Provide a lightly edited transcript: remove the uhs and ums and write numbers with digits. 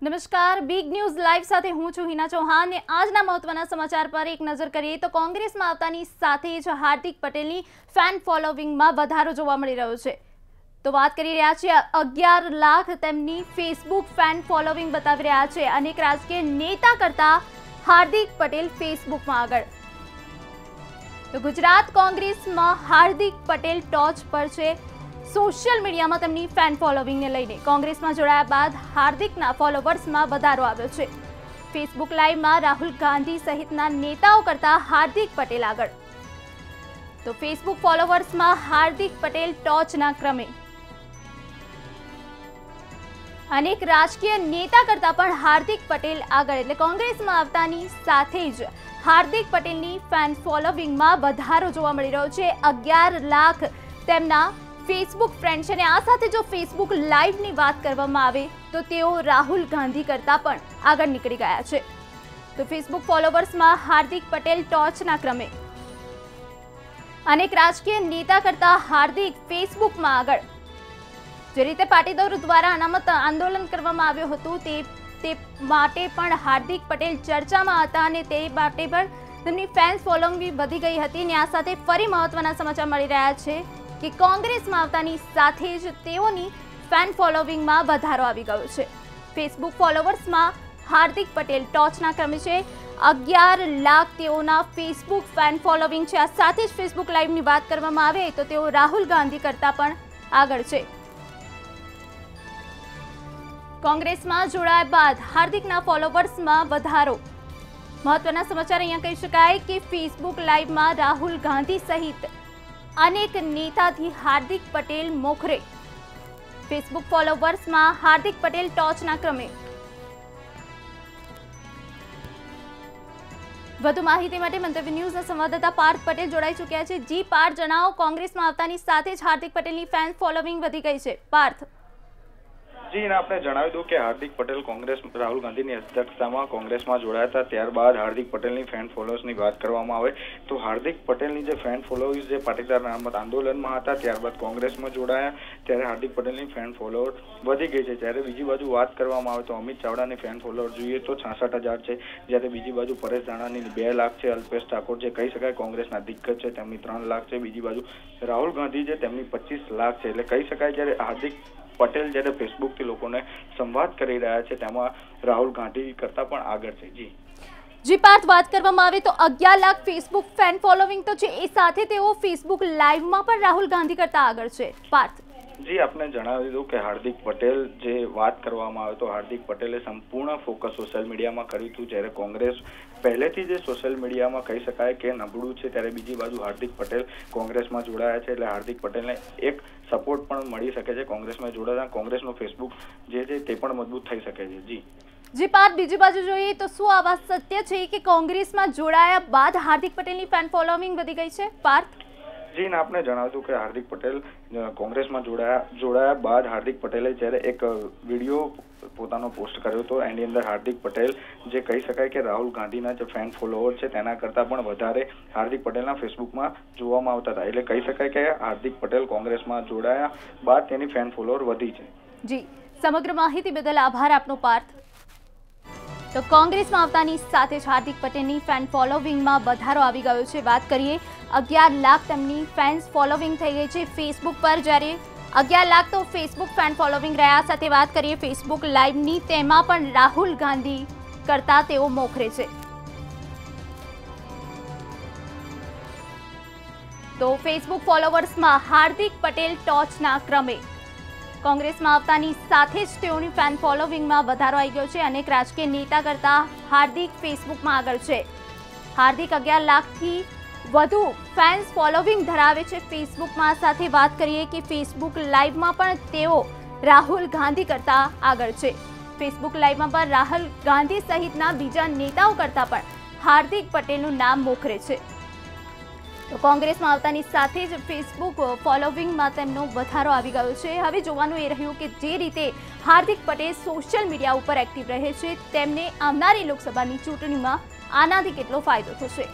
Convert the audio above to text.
નમસ્કાર, big news live સાથે હું છું હિના ચૌહાણ ને આજના મહત્વના સમાચાર પર એક નજર કરીએ તો કોંગ્રેસમાં આવતાની સાથે જ હાર્દિક પટેલની ફેન ફોલોવિંગમાં વધારો જોવા મળી રહ્યો છે। તો વાત કરી રહ્યા છીએ 11 લાખ તેમની ફેસબુક ફેન ફોલોવિંગ બતાવી રહ્યા છે। અનેક રાજકીય નેતા કરતા હાર્દિક પટેલ ફેસબુકમાં આગળ। તો ગુજરાત કોંગ્રેસમાં હાર્દિક પટેલ ટોચ પર છે। સોશિયલ મીડિયામાં તેમની ફેન ફોલોવિંગને લઈને કોંગ્રેસમાં જોડાયા બાદ હાર્દિકના ફોલોવર્સમાં વધારો આવ્યો છે। ફેસબુક લાઈવમાં રાહુલ ગાંધી સહિતના નેતાઓ કરતા હાર્દિક પટેલ આગળ। તો ફેસબુક ફોલોવર્સમાં હાર્દિક પટેલ ટોચના ક્રમે। અનેક રાજકીય નેતા કરતા પણ હાર્દિક પટેલ આગળ, એટલે કોંગ્રેસમાં આવતાની સાથે જ હાર્દિક પટેલની ફેન ફોલોવિંગમાં વધારો જોવા મળી રહ્યો છે। 11 લાખ તેમના ફેસબુક ફ્રેન્ડ છે અને આ સાથે જો ફેસબુક લાઈવની વાત કરવામાં આવે તો તેઓ રાહુલ ગાંધી કરતા પણ આગળ નીકળી ગયા છે। તો ફેસબુક ફોલોવર્સમાં હાર્દિક પટેલ ટોચના ક્રમે। અનેક રાજકીય નેતા કરતા હાર્દિક ફેસબુકમાં આગળ। જે રીતે પાટીદારો દ્વારા અનામત આંદોલન કરવામાં આવ્યું હતું તે માટે પણ હાર્દિક પટેલ ચર્ચામાં હતા અને તે માટે પણ તેમની ફેન્સ ફોલોઈંગ વધી ગઈ હતી અને આ સાથે ફરી મહત્વના સમાચાર મળી રહ્યા છે કે કોંગ્રેસમાં આવતાની સાથે જ તેઓની ફેન ફોલોવિંગમાં વધારો આવી ગયો છે। ફેસબુક ફોલોવર્સમાં હાર્દિક પટેલ ટોચના ક્રમે છે। 11 લાખ તેઓના ફેસબુક ફેન ફોલોવિંગ છે। આ સાથે જ ફેસબુક લાઈવની વાત કરવામાં આવે તો તેઓ રાહુલ ગાંધી કરતા પણ આગળ છે। કોંગ્રેસમાં જોડાયા બાદ હાર્દિકના ફોલોવર્સમાં વધારો। મહત્વના સમાચાર અહીંયા કહી શકાય કે ફેસબુક લાઈવમાં રાહુલ ગાંધી સહિત અનેક નેતાથી હાર્દિક પટેલ મોખરે। ફેસબુક ફોલોવર્સમાં હાર્દિક પટેલ ટોચના ક્રમે। વધુ માહિતી માટે મંતવ્ય ન્યૂઝના સંવાદદાતા પાર્થ પટેલ જોડાઈ ચૂક્યા છે। જી પાર્થ, જણાવો, કોંગ્રેસમાં આવતાની સાથે જ હાર્દિક પટેલની ફેન ફોલોવિંગ વધી ગઈ છે। પાર્થ જી, આપણે જણાવી દઉં કે હાર્દિક પટેલ કોંગ્રેસ રાહુલ ગાંધીની અધ્યક્ષતામાં કોંગ્રેસમાં જોડાયા હતા। ત્યારબાદ હાર્દિક પટેલની ફેન ફોલોઅર્સની વાત કરવામાં આવે તો હાર્દિક પટેલની જે ફેન ફોલોઅર્સ જે પાટીદાર અનામત આંદોલનમાં હતા ત્યારબાદ કોંગ્રેસમાં જોડાયા, ત્યારે હાર્દિક પટેલની ફેન ફોલોઅર વધી ગઈ છે। જ્યારે બીજી બાજુ વાત કરવામાં આવે તો અમિત ચાવડાની ફેન ફોલોઅર જોઈએ તો 66,000 છે, જ્યારે બીજી બાજુ પરેશ ધાનાની 2 લાખ છે, અલ્પેશ ઠાકોર જે કહી શકાય કોંગ્રેસના દિગ્ગજ છે તેમની 3 લાખ છે, બીજી બાજુ રાહુલ ગાંધી છે તેમની 25 લાખ છે। એટલે કહી શકાય જ્યારે હાર્દિક પટેલ જ્યારે ફેસબુકથી લોકોને સંવાદ કરી રહ્યા છે તેમાં રાહુલ ગાંધી કરતા પણ આગળ છે। જી પાર્થ, વાત કરવામાં આવે તો 11 લાખ ફેસબુક ફેન ફોલોવિંગ તો છે, એ સાથે તેઓ ફેસબુક લાઈવમાં પણ રાહુલ ગાંધી કરતા આગળ છે। પાર્થ જી, આપને જણાવી દઉં કે હાર્દિક પટેલ જે વાત કરવામાં આવે તો હાર્દિક પટેલે સંપૂર્ણ ફોકસ સોશિયલ મીડિયામાં કર્યું હતું। જ્યારે કોંગ્રેસ પહેલેથી જે સોશિયલ મીડિયામાં કહી શકાય કે નબળું છે, ત્યારે બીજી બાજુ હાર્દિક પટેલ કોંગ્રેસમાં જોડાયા છે, એટલે હાર્દિક પટેલને એક સપોર્ટ પણ મળી શકે છે। કોંગ્રેસમાં જોડાતા કોંગ્રેસનું ફેસબુક જે છે તે પણ મજબૂત થઈ શકે છે। જી પાર્થ, બીજી બાજુ જોઈએ તો શું આ વાત સત્ય છે કે કોંગ્રેસમાં જોડાયા બાદ હાર્દિક પટેલની ફેન ફોલોવિંગ વધી ગઈ છે? પાર્થ જી, આપને જણાવ્યું કે હાર્દિક પટેલ કોંગ્રેસમાં જોડાયા બાદ હાર્દિક પટેલે જ્યારે એક વિડીયો પોતાનો પોસ્ટ કર્યો હતો, એની અંદર હાર્દિક પટેલ જે કહી શકાય કે રાહુલ ગાંધીના જે ફેન ફોલોઅર છે તેના કરતાં પણ વધારે હાર્દિક પટેલના ફેસબુકમાં જોવામાં આવતા હતા। એટલે કહી શકાય કે હાર્દિક પટેલ કોંગ્રેસમાં જોડાયા બાદ તેની ફેન ફોલોઅર વધી છે। જી, સમગ્ર માહિતી બદલ આભાર આપનો પાર્થ। તો કોંગ્રેસમાં આવતાની સાથે જ હાર્દિક પટેલની ફેન ફોલોવિંગમાં વધારો આવી ગયો છે। વાત કરીએ 11 લાખ તેમની ફેન્સ ફોલોવિંગ થઈ ગઈ છે ફેસબુક પર, જ્યારે 11 લાખ તો ફેસબુક ફેન ફોલોવિંગ રહ્યા। સાથે વાત કરીએ ફેસબુક લાઈવની, તેમાં પણ રાહુલ ગાંધી કરતા તેઓ મોખરે છે। તો ફેસબુક ફોલોવર્સમાં હાર્દિક પટેલ ટોચના ક્રમે। કોંગ્રેસમાં આવતાની સાથે જ તેઓની ફેન ફોલોવિંગમાં વધારો આવી ગયો છે। અનેક રાજકીય નેતા કરતા હાર્દિક ફેસબુકમાં આગળ છે। હાર્દિક 11 લાખથી વધુ ફેન્સ ફોલોવિંગ ધરાવે છે ફેસબુકમાં। સાથે વાત કરીએ કે ફેસબુક લાઈવમાં પણ તેઓ રાહુલ ગાંધી કરતા આગળ છે। ફેસબુક લાઈવમાં પણ રાહુલ ગાંધી સહિતના બીજા નેતાઓ કરતા પણ હાર્દિક પટેલનું નામ મોખરે છે। તો કોંગ્રેસમાં આવતાની સાથે જ ફેસબુક ફોલોવિંગમાં તેમનો વધારો આવી ગયો છે। હવે જોવાનું એ રહ્યું કે જે રીતે હાર્દિક પટેલ સોશિયલ મીડિયા ઉપર એક્ટિવ રહે છે તેમને આવનારી લોકસભાની ચૂંટણીમાં આનાથી કેટલો ફાયદો થશે।